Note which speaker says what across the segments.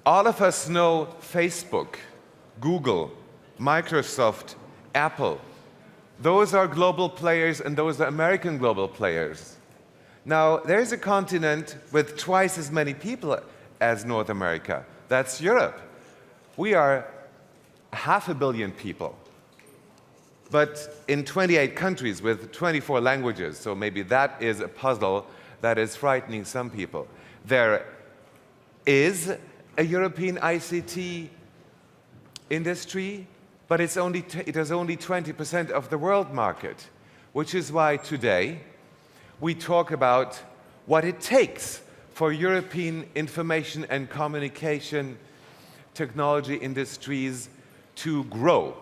Speaker 1: All of us know Facebook, Google, Microsoft, Apple. Those are global players and those are American global players. Now, there's a continent with twice as many people as North America. That's Europe. We are 500 million people, but in 28 countries with 24 languages, so maybe that is a puzzle that is frightening some people. There is a European ICT industry, but it is only 20% of the world market, which is why today we talk about what it takes for European information and communication technology industries to grow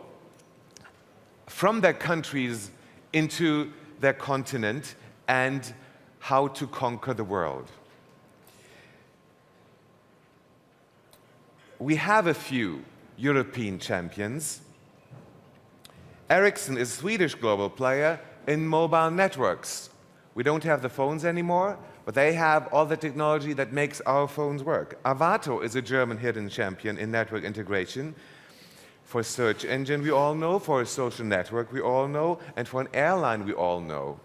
Speaker 1: from their countries into their continent and how to conquer the world. We have a few European champions. Ericsson is a Swedish global player in mobile networks. We don't have the phones anymore, but they have all the technology that makes our phones work. Arvato is a German hidden champion in network integration. For search engine, we all know. For a social network, we all know. And for an airline, we all know.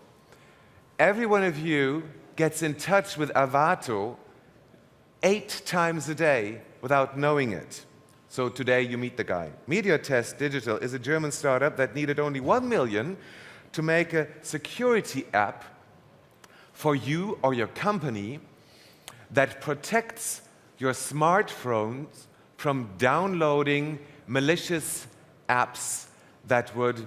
Speaker 1: Every one of you gets in touch with Arvato 8 times a day without knowing it. So today you meet the guy. MediaTest Digital is a German startup that needed only 1 million to make a security app for you or your company that protects your smartphones from downloading malicious apps that would,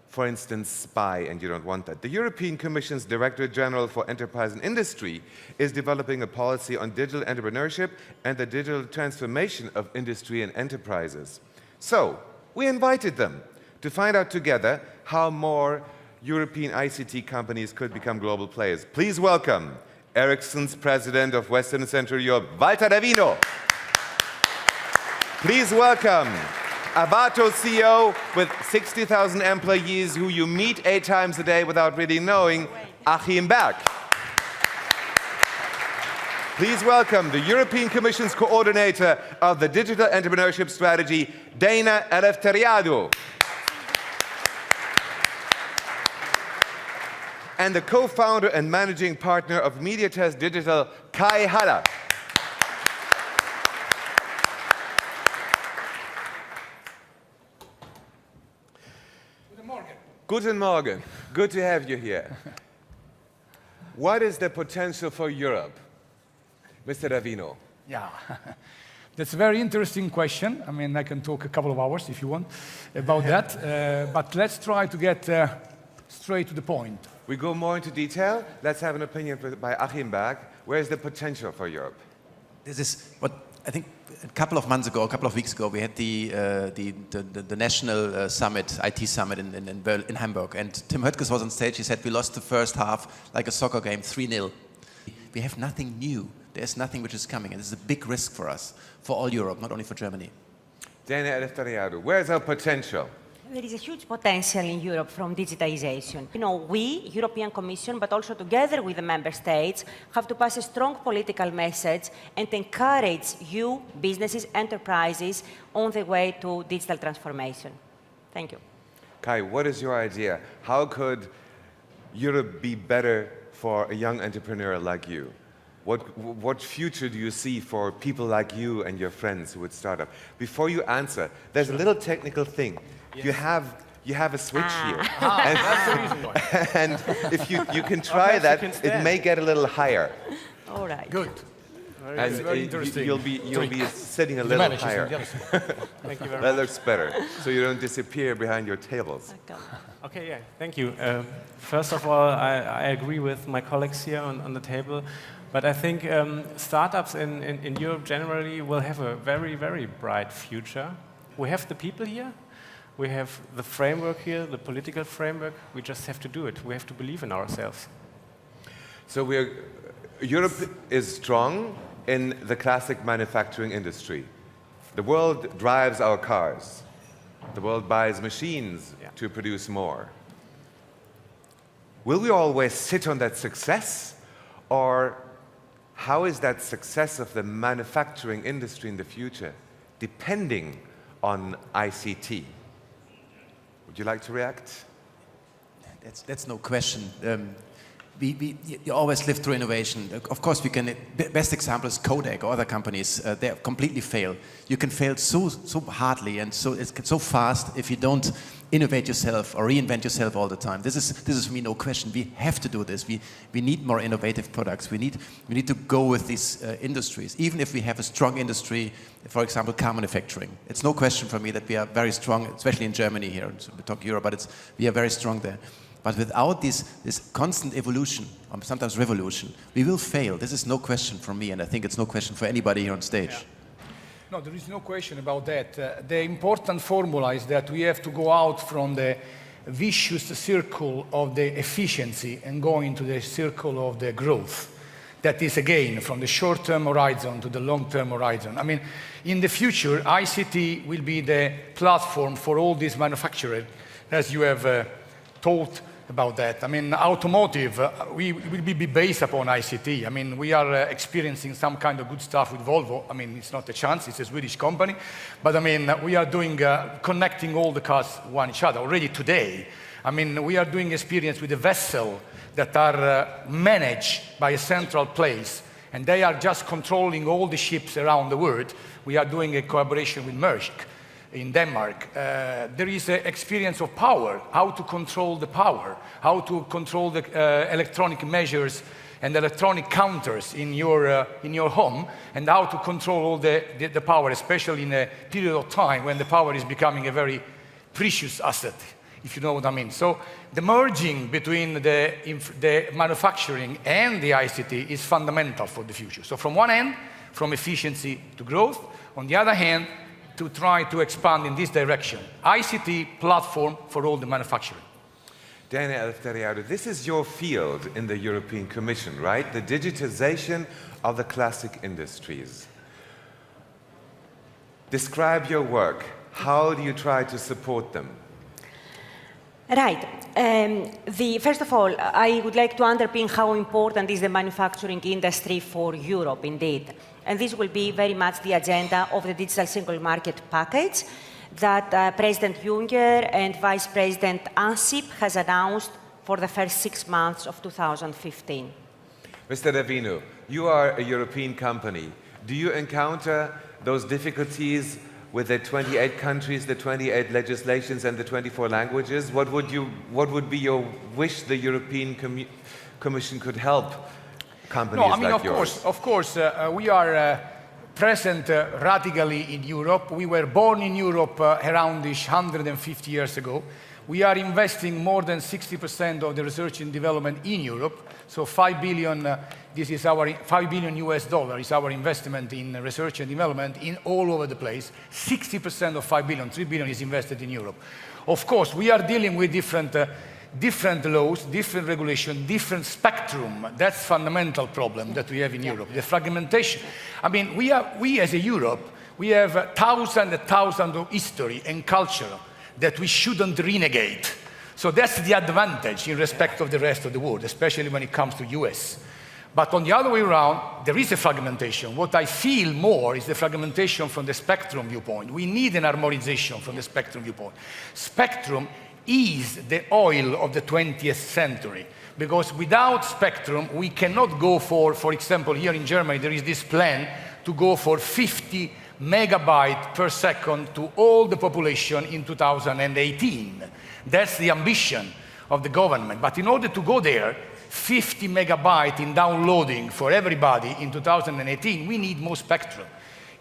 Speaker 1: for instance, spy, and you don't want that. The European Commission's Director General for Enterprise and Industry is developing a policy on digital entrepreneurship and the digital transformation of industry and enterprises. So, we invited them to find out together how more European ICT companies could become global players. Please welcome Ericsson's President of Western and Central Europe, Valter D'Avino. Please welcome Arvato CEO with 60,000 employees who you meet 8 times a day without really knowing, Achim Berg. Please welcome the European Commission's coordinator of the digital entrepreneurship strategy, Dana Eleftheriadou. And the co-founder and managing partner of MediaTest Digital, Kai Haller. Guten Morgen. Good to have you here. What is the potential for Europe, Mr. D'Avino?
Speaker 2: Yeah, that's a very interesting question. I mean, I can talk a couple of hours if you want about that, but let's try to get straight to the point.
Speaker 1: We go more into detail. Let's have an opinion by Achim Berg. Where is the potential for Europe?
Speaker 3: This is what I think a couple of weeks ago, we had the national summit, IT summit in Hamburg. And Tim Höttges was on stage. He said, we lost the first half like a soccer game, 3-0. We have nothing new. There's nothing which is coming. And this is a big risk for us, for all Europe, not only for Germany.
Speaker 1: Dana Eleftheriadou, where's our potential?
Speaker 4: There is a huge potential in Europe from digitization. You know, we, European Commission, but also together with the Member States, have to pass a strong political message and encourage you, businesses, enterprises, on the way to digital transformation. Thank you.
Speaker 1: Kai, what is your idea? How could Europe be better for a young entrepreneur like you? What future do you see for people like you and your friends who would start up? Before you answer, there's a little technical thing. Yes. You have a switch here. And, that's the reason why. And if you can try that, it may get a little higher.
Speaker 4: All right.
Speaker 2: Good.
Speaker 1: And
Speaker 2: very interesting.
Speaker 1: You'll be sitting a little higher.
Speaker 5: Thank you very much.
Speaker 1: That looks better, so you don't disappear behind your tables.
Speaker 5: Okay, yeah, thank you. First of all, I agree with my colleagues here on the table. But I think startups in Europe generally will have a very, very bright future. We have the people here. We have the framework here, the political framework. We just have to do it. We have to believe in ourselves.
Speaker 1: So Europe is strong in the classic manufacturing industry. The world drives our cars. The world buys machines to produce more. Will we always sit on that success? Or how is that success of the manufacturing industry in the future depending on ICT? Would you like to react?
Speaker 3: That's no question. You always live through innovation. Of course, we can. Best example is Kodak or other companies. They completely fail. You can fail so hardly and it's so fast if you don't innovate yourself or reinvent yourself all the time. This is for me no question. We have to do this. We need more innovative products. We need to go with these industries. Even if we have a strong industry, for example, car manufacturing. It's no question for me that we are very strong, especially in Germany here. So we talk Europe, but we are very strong there. But without this constant evolution, or sometimes revolution, we will fail. This is no question for me, and I think it's no question for anybody here on stage.
Speaker 2: Yeah. No, there is no question about that. The important formula is that we have to go out from the vicious circle of the efficiency and go into the circle of the growth. That is, again, from the short-term horizon to the long-term horizon. I mean, in the future, ICT will be the platform for all these manufacturers, as you have taught about that. I mean, automotive, we will be based upon ICT. I mean, we are experiencing some kind of good stuff with Volvo. I mean, it's not a chance, it's a Swedish company. But I mean, we are doing, connecting all the cars one each other already today. I mean, we are doing experience with the vessel that are managed by a central place, and they are just controlling all the ships around the world. We are doing a collaboration with Maersk in Denmark. There is an experience of power, how to control the power, how to control the electronic measures and electronic counters in your home, and how to control all the power, especially in a period of time when the power is becoming a very precious asset, if you know what I mean. So the merging between the manufacturing and the ICT is fundamental for the future. So from one end, from efficiency to growth. On the other hand, to try to expand in this direction. ICT platform for all the manufacturing.
Speaker 1: Dana Eleftheriadou, this is your field in the European Commission, right? The digitization of the classic industries. Describe your work. How do you try to support them?
Speaker 4: Right. First of all, I would like to underpin how important is the manufacturing industry for Europe, indeed. And this will be very much the agenda of the Digital Single Market Package that President Juncker and Vice President Ansip has announced for the first 6 months of 2015.
Speaker 1: Mr. D'Avino, you are a European company. Do you encounter those difficulties with the 28 countries, the 28 legislations, and the 24 languages? What would be your wish the European Commission could help companies like yours?
Speaker 2: Of course, we are present radically in Europe. We were born in Europe around 150 years ago. We are investing more than 60% of the research and development in Europe. So 5 billion, this is our $5 billion is our investment in research and development in all over the place. 60% of 5 billion, 3 billion is invested in Europe. Of course, we are dealing with different laws, different regulation, different spectrum. That's a fundamental problem that we have in Europe, the fragmentation. I mean, we as a Europe, we have thousands and thousands of history and culture that we shouldn't renegade. So that's the advantage in respect of the rest of the world, especially when it comes to US. But on the other way around, there is a fragmentation. What I feel more is the fragmentation from the spectrum viewpoint. We need an harmonization from the spectrum viewpoint. Spectrum is the oil of the 20th century, because without spectrum, we cannot go for example, here in Germany, there is this plan to go for 50 megabytes per second to all the population in 2018. That's the ambition of the government. But in order to go there, 50 megabytes in downloading for everybody in 2018, we need more spectrum.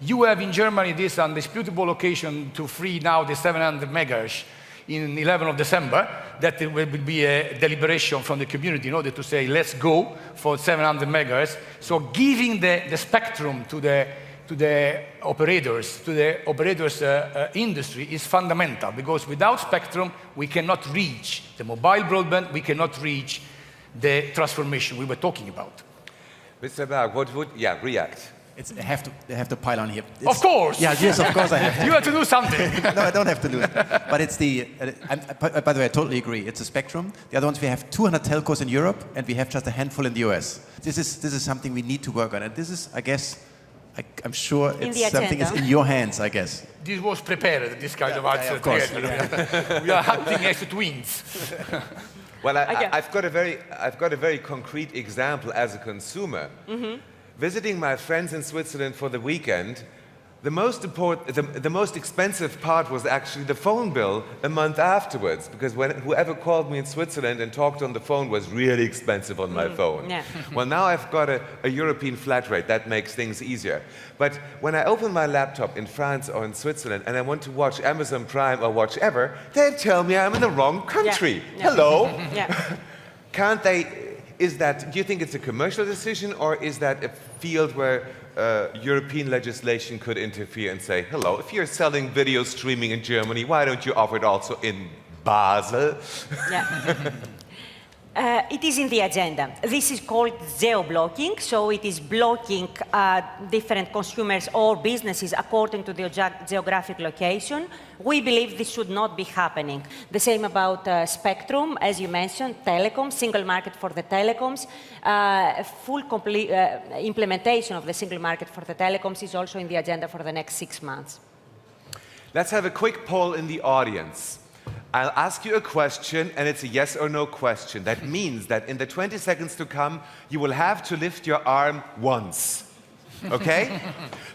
Speaker 2: You have in Germany this undisputable occasion to free now the 700 megahertz in 11th of December. That will be a deliberation from the community in order to say, let's go for 700 megahertz. So giving the spectrum to the operators, industry is fundamental, because without spectrum, we cannot reach the mobile broadband, we cannot reach the transformation we were talking about.
Speaker 1: Mr. Berg, react.
Speaker 3: I have to pile on here.
Speaker 2: Of course!
Speaker 3: Yeah, yes, of course I have to.
Speaker 2: You have to do something.
Speaker 3: No, I don't have to do it. But it's the, by the way, I totally agree. It's a spectrum. The other ones, we have 200 telcos in Europe, and we have just a handful in the US. This is something we need to work on. And this is, I guess, I'm sure it's something is in your hands, I guess.
Speaker 2: This was prepared, this kind of answer.
Speaker 3: Of course.
Speaker 2: We are acting as twins.
Speaker 1: Well, I've got a very concrete example as a consumer. Visiting my friends in Switzerland for the weekend, the most expensive part was actually the phone bill a month afterwards, because whoever called me in Switzerland and talked on the phone was really expensive on my phone.
Speaker 4: Yeah.
Speaker 1: Well, now I've got a European flat rate. That makes things easier. But when I open my laptop in France or in Switzerland and I want to watch Amazon Prime or watch ever, they tell me I'm in the wrong country.
Speaker 4: Yeah.
Speaker 1: Hello?
Speaker 4: Yeah.
Speaker 1: Can't they? Do you think it's a commercial decision, or is that a field where European legislation could interfere and say, hello, if you're selling video streaming in Germany, why don't you offer it also in Basel?
Speaker 4: Yeah. It is in the agenda. This is called geo-blocking, so it is blocking different consumers or businesses according to their geographic location. We believe this should not be happening. The same about spectrum, as you mentioned, telecoms, single market for the telecoms. Full complete implementation of the single market for the telecoms is also in the agenda for the next 6 months.
Speaker 1: Let's have a quick poll in the audience. I'll ask you a question, and it's a yes or no question. That means that in the 20 seconds to come, you will have to lift your arm once. Okay?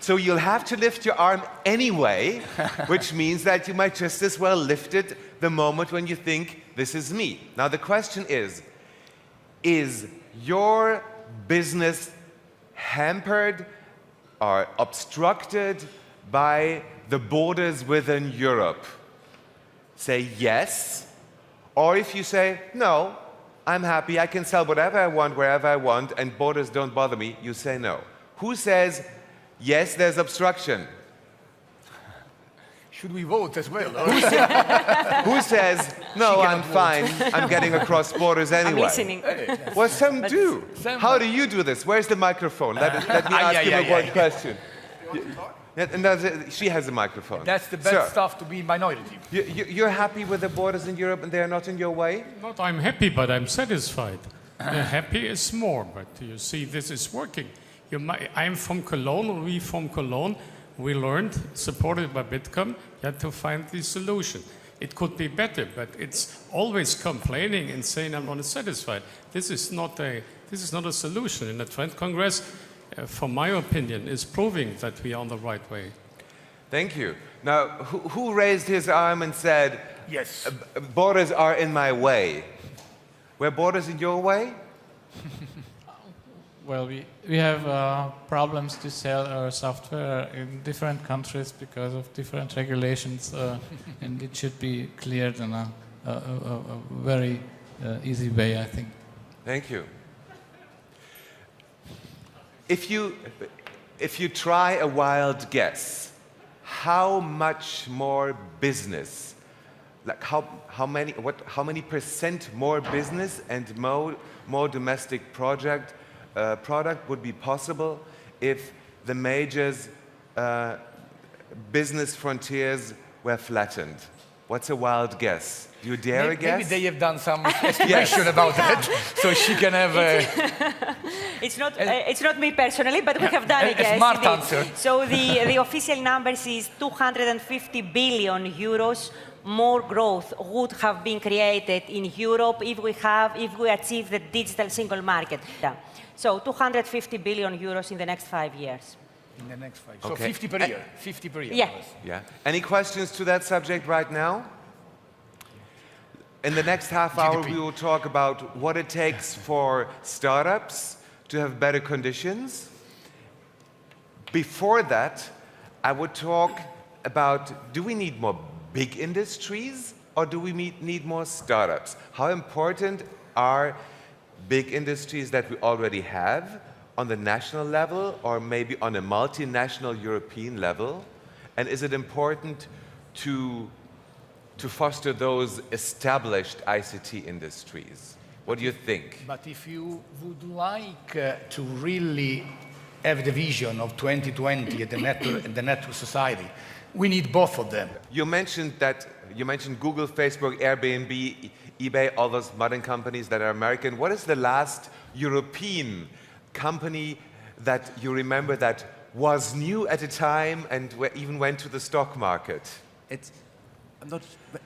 Speaker 1: So you'll have to lift your arm anyway, which means that you might just as well lift it the moment when you think, this is me. Now the question is your business hampered or obstructed by the borders within Europe? Say yes, or if you say, no, I'm happy, I can sell whatever I want, wherever I want, and borders don't bother me, you say no. Who says, yes, there's obstruction?
Speaker 2: Should we vote as well?
Speaker 1: Who says, no, I'm fine, I'm getting across borders anyway?
Speaker 4: I'm listening.
Speaker 1: Well, some do. How do you do this? Where's the microphone? Let me ask you one question. She has a microphone.
Speaker 2: That's the best stuff to be minority.
Speaker 1: You're happy with the borders in Europe and they are not in your way?
Speaker 6: Not I'm happy, but I'm satisfied. Happy is more, but you see, this is working. I'm from Cologne, we from Cologne, we learned, supported by BITKOM, you had to find the solution. It could be better, but it's always complaining and saying I'm not satisfied. This is not a solution. In the Trendkongress, from my opinion, is proving that we are on the right way.
Speaker 1: Thank you. Now, who raised his arm and said,
Speaker 2: yes,
Speaker 1: borders are in my way? Were borders in your way?
Speaker 7: Well, we have problems to sell our software in different countries because of different regulations, and it should be cleared in a very easy way, I think.
Speaker 1: Thank you. If you try a wild guess, how much more business, like how many percent more business and more domestic product would be possible if the majors' business frontiers were flattened? What's a wild guess? Do you dare a guess?
Speaker 2: Maybe they have done some estimation about that, so she can have
Speaker 4: It's not me personally, but we have done a guess.
Speaker 2: Smart answer.
Speaker 4: So the official numbers is 250 billion euros more growth would have been created in Europe if we achieve the digital single market. So 250 billion euros in the next 5 years.
Speaker 2: In the next 5 years.
Speaker 1: Okay.
Speaker 2: So 50 per year. 50 per year.
Speaker 4: Yeah.
Speaker 1: Yeah. Any questions to that subject right now? In the next half hour, we will talk about what it takes for startups to have better conditions. Before that, I would talk about, do we need more big industries or do we need more startups? How important are big industries that we already have on the national level or maybe on a multinational European level? And is it important to foster those established ICT industries? What do you think?
Speaker 2: But if you would like to really have the vision of 2020 at the network society. We need both of them.
Speaker 1: You mentioned Google, Facebook, Airbnb, eBay, all those modern companies that are American. What is the last European company that you remember that was new at a time and even went to the stock market?
Speaker 3: I'm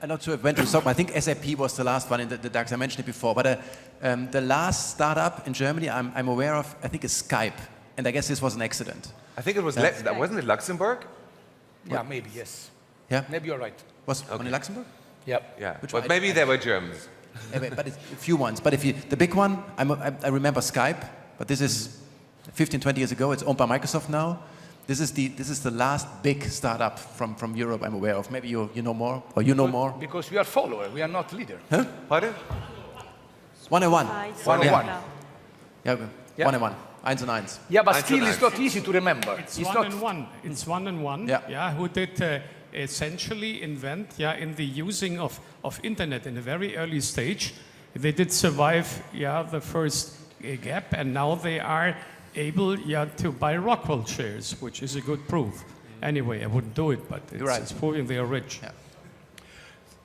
Speaker 3: not sure if it went to the stock market. I think SAP was the last one in the DAX. I mentioned it before. But the last startup in Germany I'm aware of, I think, is Skype. And I guess this was an accident.
Speaker 1: I think it was, wasn't it Luxembourg?
Speaker 2: Yeah, maybe, yes.
Speaker 3: Yeah?
Speaker 2: Maybe you're right.
Speaker 3: Was only Luxembourg?
Speaker 2: Yep.
Speaker 1: Yeah, but maybe they were Germans.
Speaker 3: But it's a few ones. But the big one, I remember Skype, but this is 15, 20 years ago. It's owned by Microsoft now. This is the last big startup from Europe I'm aware of. Maybe you know more, or you know more.
Speaker 2: Because we are followers, we are not leader.
Speaker 3: Huh?
Speaker 1: Pardon?
Speaker 3: 101.
Speaker 2: 101.
Speaker 3: Yeah, 101. 1.
Speaker 2: Yeah, but still it's not easy to remember.
Speaker 6: It's 1&1. It's 1&1.
Speaker 3: Yeah.
Speaker 6: Who did essentially invent in the using of internet in a very early stage. They did survive the first gap, and now they are able to buy Rockwell shares, which is a good proof. Anyway, I wouldn't do it, but it's proving they are rich.
Speaker 3: Yeah.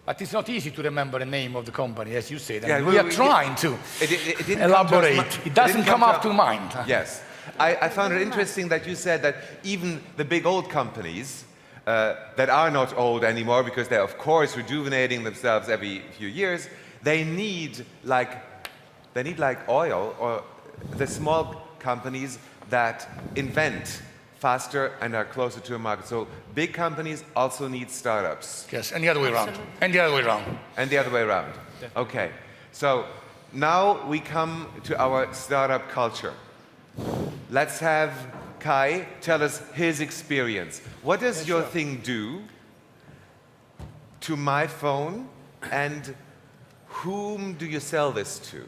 Speaker 2: But it's not easy to remember the name of the company, as you said.
Speaker 1: Yeah,
Speaker 2: we are trying to
Speaker 1: it
Speaker 2: elaborate. It doesn't come up to mind.
Speaker 1: Yes. I found it interesting that you said that even the big old companies that are not old anymore, because they're of course rejuvenating themselves every few years, they need like oil, or the small companies that invent faster and are closer to a market. So big companies also need startups.
Speaker 2: Yes, and the other way around. And the other way around.
Speaker 1: And the other way around. Okay. So now we come to our startup culture. Let's have Kai tell us his experience. What does your thing do to my phone, and whom do you sell this to?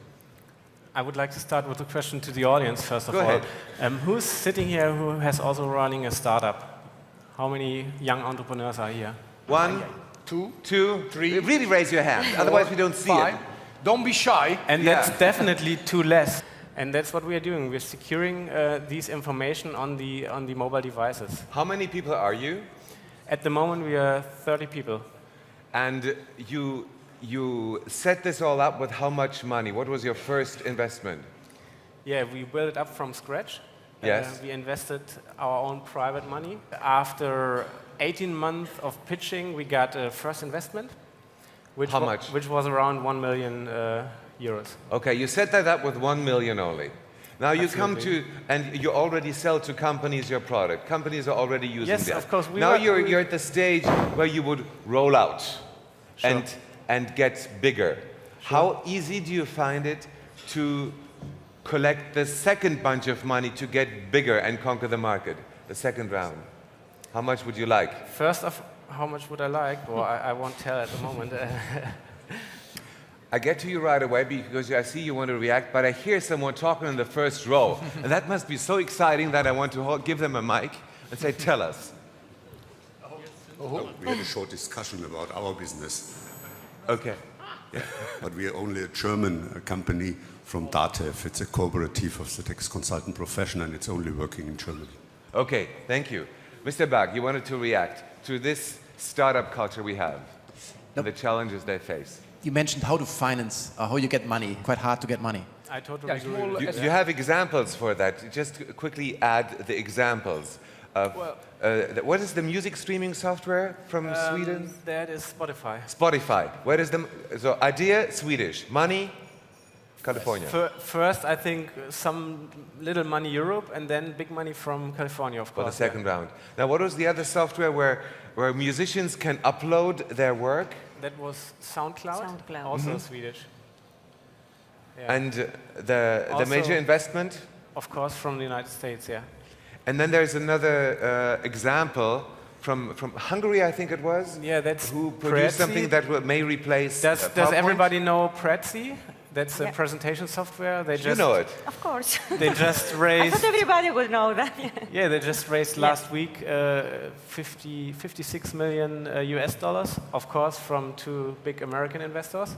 Speaker 5: I would like to start with a question to the audience, first of
Speaker 1: Go
Speaker 5: all.
Speaker 1: ahead.
Speaker 5: Who's sitting here who has also running a startup? How many young entrepreneurs are here?
Speaker 1: 1, 2, 3. Really raise your hand, otherwise we don't see
Speaker 2: 5.
Speaker 1: it.
Speaker 2: Don't be shy.
Speaker 5: And that's definitely too less. And that's what we are doing. We're securing these information on the mobile devices.
Speaker 1: How many people are you?
Speaker 5: At the moment, we are 30 people.
Speaker 1: And you set this all up with how much money? What was your first investment?
Speaker 5: Yeah, we built it up from scratch.
Speaker 1: Yes.
Speaker 5: We invested our own private money. After 18 months of pitching, we got a first investment.
Speaker 1: How much?
Speaker 5: Which was around 1 million euros.
Speaker 1: Okay, you set that up with 1 million only. Now you come to, and you already sell to companies your product. Companies are already using that.
Speaker 5: Yes, of course.
Speaker 1: Now you're at the stage where you would roll out and get bigger. Sure. How easy do you find it to collect the second bunch of money to get bigger and conquer the market, the second round? How much would you like?
Speaker 5: First of how much would I like? Well, I won't tell at the moment.
Speaker 1: I get to you right away because I see you want to react, but I hear someone talking in the first row. And that must be so exciting that I want to give them a mic and say, tell us.
Speaker 8: We had a short discussion about our business.
Speaker 1: Okay.
Speaker 8: Yeah. But we are only a German company from DATEV. It's a cooperative of the tax consultant profession, and it's only working in Germany.
Speaker 1: Okay, thank you. Mr. Berg, you wanted to react to this startup culture we have, and the challenges they face.
Speaker 3: You mentioned how to finance, how you get money. Quite hard to get money.
Speaker 5: I totally agree.
Speaker 1: You have examples for that. Just quickly add the examples. What is the music streaming software from Sweden?
Speaker 5: That is Spotify.
Speaker 1: Spotify. Where is so idea, Swedish. Money, California.
Speaker 5: First, I think some little money Europe, and then big money from California, of course.
Speaker 1: For the second round. Now, what was the other software where musicians can upload their work?
Speaker 5: That was SoundCloud. Also Swedish. Yeah.
Speaker 1: And the major investment?
Speaker 5: Of course, from the United States, yeah.
Speaker 1: And then there's another example from Hungary, I think it was.
Speaker 5: Yeah, that's
Speaker 1: who produced something that may replace.
Speaker 5: Does everybody know Prezi? That's a presentation software.
Speaker 1: You know it.
Speaker 4: Of course.
Speaker 5: They just raised.
Speaker 4: I thought everybody would know that.
Speaker 5: Yeah, they just raised last week 56 million US dollars, of course, from 2 big American investors.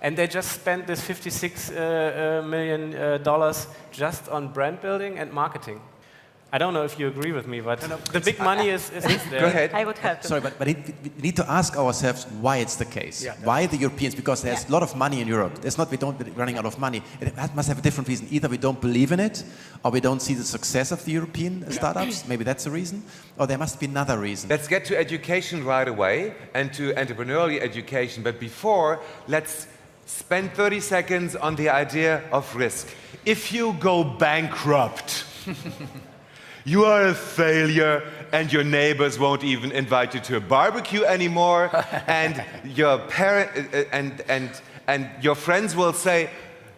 Speaker 5: And they just spent this 56 million dollars just on brand building and marketing. I don't know if you agree with me, but the big money is there.
Speaker 1: Go ahead.
Speaker 4: I would have to.
Speaker 3: Sorry, but we need to ask ourselves why it's the case.
Speaker 2: Yeah,
Speaker 3: why the Europeans? Because there's a lot of money in Europe. It's not we're running out of money. It must have a different reason. Either we don't believe in it, or we don't see the success of the European startups. Maybe that's the reason. Or there must be another reason.
Speaker 1: Let's get to education right away and to entrepreneurial education. But before, let's spend 30 seconds on the idea of risk. If you go bankrupt, you are a failure, and your neighbors won't even invite you to a barbecue anymore, and your and your friends will say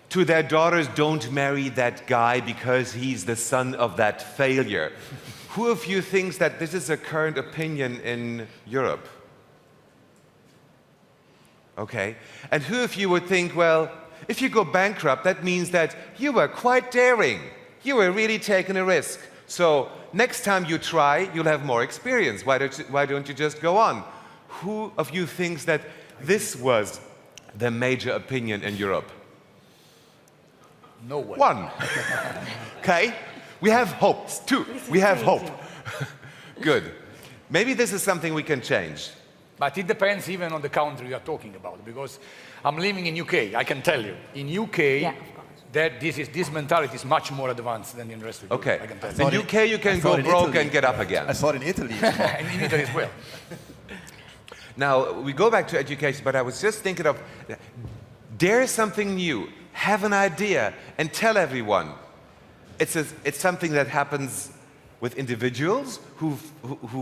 Speaker 1: to their daughters, "Don't marry that guy because he's the son of that failure." Who of you thinks that this is a current opinion in Europe? Okay. And who of you would think, well, if you go bankrupt, that means that you were quite daring. You were really taking a risk. So next time you try, you'll have more experience. Why don't you just go on? Who of you thinks that this was the major opinion in Europe?
Speaker 2: No one.
Speaker 1: One. Okay. We have hopes. Two. We have hope. Good. Maybe this is something we can change.
Speaker 2: But it depends even on the country you are talking about, because I'm living in UK, I can tell you. In UK, that this mentality is much more advanced than in the rest of Europe.
Speaker 1: Okay.
Speaker 2: I can tell you.
Speaker 1: In UK, you can go broke and get up again.
Speaker 3: I saw it in Italy.
Speaker 2: And in Italy as well.
Speaker 1: Now, we go back to education, but I was just thinking of, dare something new, have an idea, and tell everyone. It's something that happens with individuals who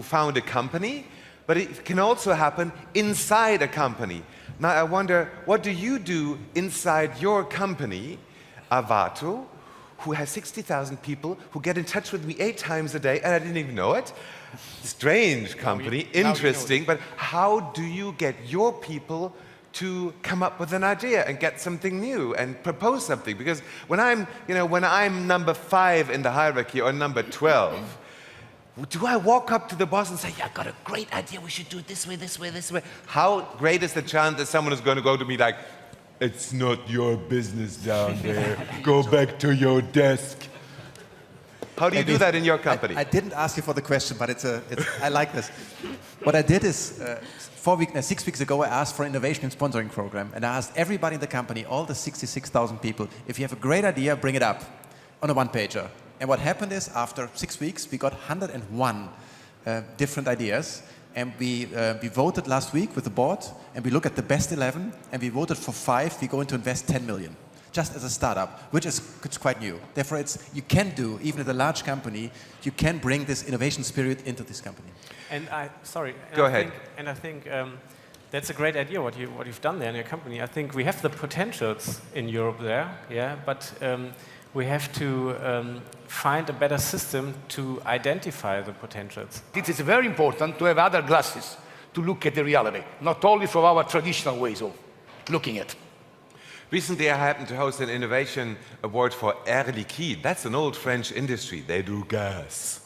Speaker 1: found a company, but it can also happen inside a company. Now, I wonder, what do you do inside your company, Arvato, who has 60,000 people who get in touch with me 8 times a day, and I didn't even know it? Strange company, interesting, but how do you get your people to come up with an idea and get something new and propose something? Because when I'm number 5 in the hierarchy or number 12, do I walk up to the boss and say, yeah, I got a great idea, we should do it this way, this way, this way? How great is the chance that someone is going to go to me like, it's not your business down there, go back to your desk? How do you do that in your company?
Speaker 3: I didn't ask you for the question, but I like this. What I did is, 6 weeks ago, I asked for an innovation and sponsoring program, and I asked everybody in the company, all the 66,000 people, if you have a great idea, bring it up on a one-pager. And what happened is, after 6 weeks, we got 101 different ideas, and we voted last week with the board, and we look at the best 11, and we voted for 5. We're going to invest 10 million. Just as a startup, which is quite new. Therefore, you can do, even at a large company, you can bring this innovation spirit into this company.
Speaker 5: And
Speaker 1: Go ahead.
Speaker 5: I think that's a great idea what you've done there in your company. I think we have the potentials in Europe there, yeah, but we have to find a better system to identify the potentials.
Speaker 2: It is very important to have other glasses to look at the reality, not only from our traditional ways of looking at.
Speaker 1: Recently, I happened to host an innovation award for Air Liquide. That's an old French industry. They do gas.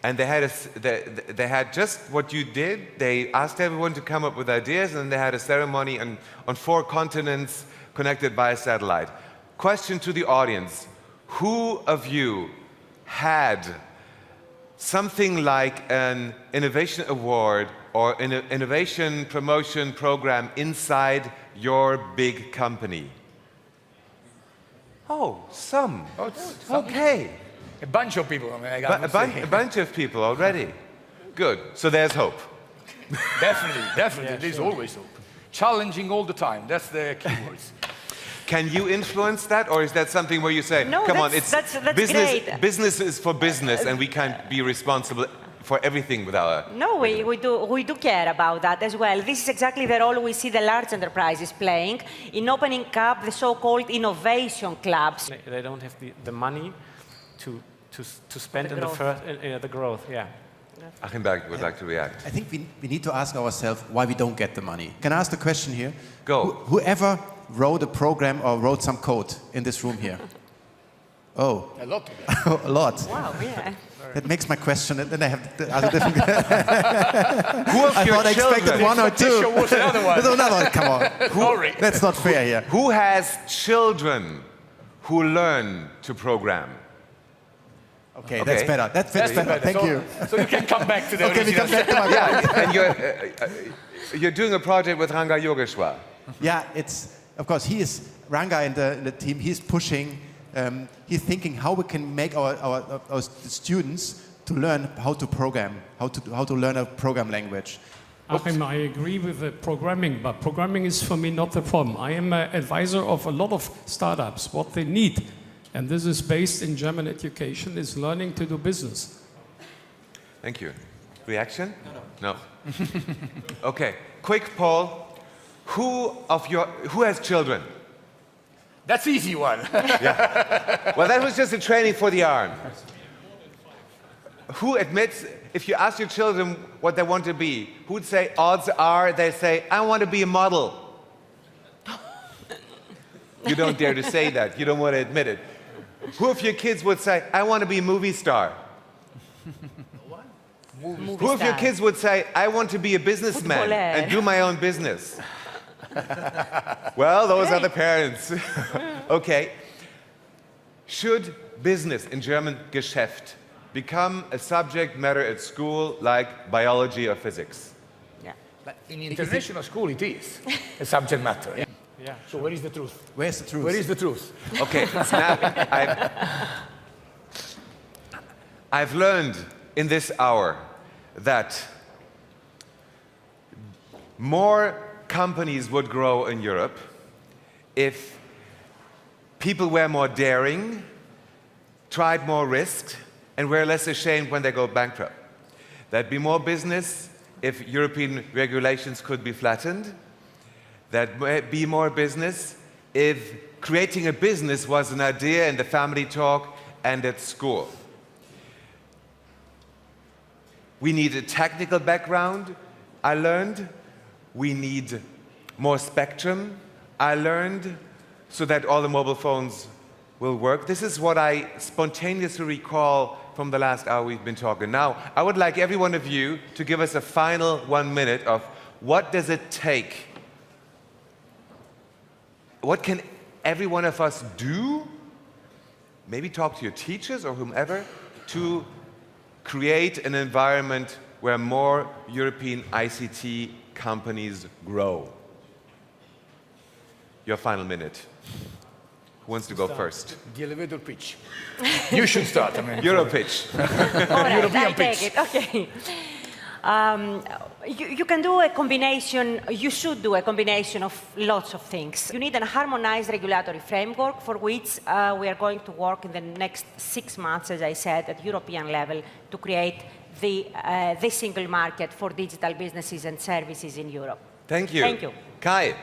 Speaker 1: And they had just what you did. They asked everyone to come up with ideas, and they had a ceremony on 4 continents connected by a satellite. Question to the audience. Who of you had something like an innovation award or an innovation promotion program inside your big company? Oh, some. Okay.
Speaker 2: A bunch of people. I mean,
Speaker 1: A bunch of people already. Good. So there's hope.
Speaker 2: Definitely. Yeah, there's always hope. Challenging all the time. That's the key words.
Speaker 1: Can you influence that, or is that something where you say,
Speaker 4: no,
Speaker 1: come on, it's
Speaker 4: that's
Speaker 1: business.
Speaker 4: Great.
Speaker 1: Business is for business, and we can't be responsible for everything with our...
Speaker 4: No, we do care about that as well. This is exactly the role we see the large enterprises playing in opening up the so-called innovation clubs.
Speaker 5: They don't have the money to spend in the growth, yeah.
Speaker 1: Achim Berg would like to react.
Speaker 3: I think we need to ask ourselves why we don't get the money. Can I ask the question here?
Speaker 1: Go.
Speaker 3: Whoever wrote a program or wrote some code in this room here? Oh.
Speaker 2: A lot of them.
Speaker 3: A lot.
Speaker 4: Wow, yeah.
Speaker 3: That makes my question, and then I have other different...
Speaker 1: Who of
Speaker 3: I
Speaker 1: your
Speaker 3: thought I expected 1 or 2.
Speaker 2: Was another one.
Speaker 3: There's another one, come on.
Speaker 2: Sorry.
Speaker 3: That's not fair here.
Speaker 1: Who has children who learn to program?
Speaker 3: Okay, that's better. That's better. Thank you.
Speaker 2: So you can come back to the
Speaker 3: Okay, we
Speaker 2: original.
Speaker 3: come back to my
Speaker 1: Yeah, and you're doing a project with Ranga Yogeshwar.
Speaker 3: Yeah, it's, of course, he is, Ranga and the team, he's pushing, he's thinking how we can make our students to learn how to program, how to learn a program language.
Speaker 6: Achim, I agree with the programming, but programming is for me not the problem. I am an advisor of a lot of startups, what they need. And this is based in German education, is learning to do business.
Speaker 1: Thank you. Reaction? No. Okay, quick poll. Who has children?
Speaker 2: That's easy one.
Speaker 1: Yeah. Well, that was just a training for the arm. Who admits, if you ask your children what they want to be, who would say, odds are they say, I want to be a model? You don't dare to say that. You don't want to admit it. Who of your kids would say, I want to be a movie star?
Speaker 4: What?
Speaker 1: Who of your kids would say, I want to be a businessman and do my own business? Well, those are the parents. Okay. Should business, in German Geschäft, become a subject matter at school like biology or physics?
Speaker 4: Yeah.
Speaker 2: But in international school, it is a subject matter. Yeah.
Speaker 5: Yeah.
Speaker 2: So where is the truth?
Speaker 3: Where's the truth?
Speaker 2: Where is the truth?
Speaker 1: Okay, now I've learned in this hour that more companies would grow in Europe if people were more daring, tried more risks, and were less ashamed when they go bankrupt. There'd be more business if European regulations could be flattened. There'd be more business if creating a business was an idea in the family talk and at school. We need a technical background, I learned. We need more spectrum, I learned, so that all the mobile phones will work. This is what I spontaneously recall from the last hour we've been talking. Now, I would like every one of you to give us a final 1 minute of what does it take? What can every one of us do? Maybe talk to your teachers or whomever to create an environment where more European ICT companies grow. Your final minute. Who wants to go first?
Speaker 2: The elevator pitch. You should start. I mean,
Speaker 1: Euro pitch.
Speaker 4: All right,
Speaker 2: European
Speaker 4: I take
Speaker 2: pitch.
Speaker 4: it. Okay. You can do a combination, you should do a combination of lots of things. You need a harmonized regulatory framework for which we are going to work in the next 6 months, as I said, at European level to create the single market for digital businesses and services in Europe.
Speaker 1: Thank you.
Speaker 4: Thank you.
Speaker 1: Kai.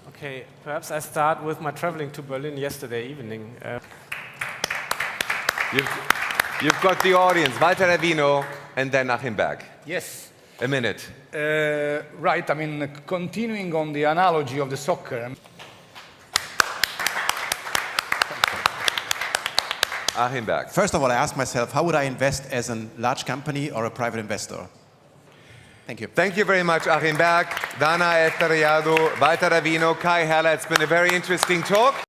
Speaker 5: Okay, perhaps I start with my traveling to Berlin yesterday evening.
Speaker 1: You've got the audience, Valter D'Avino and then Achim Berg.
Speaker 2: Yes.
Speaker 1: A minute.
Speaker 2: Right, I mean, continuing on the analogy of the soccer.
Speaker 1: Achim Berg.
Speaker 3: First of all, I asked myself, how would I invest as a large company or a private investor? Thank you.
Speaker 1: Thank you very much, Achim Berg, Dana Eleftheriadou, Valter D'Avino, Kai Heller. It's been a very interesting talk.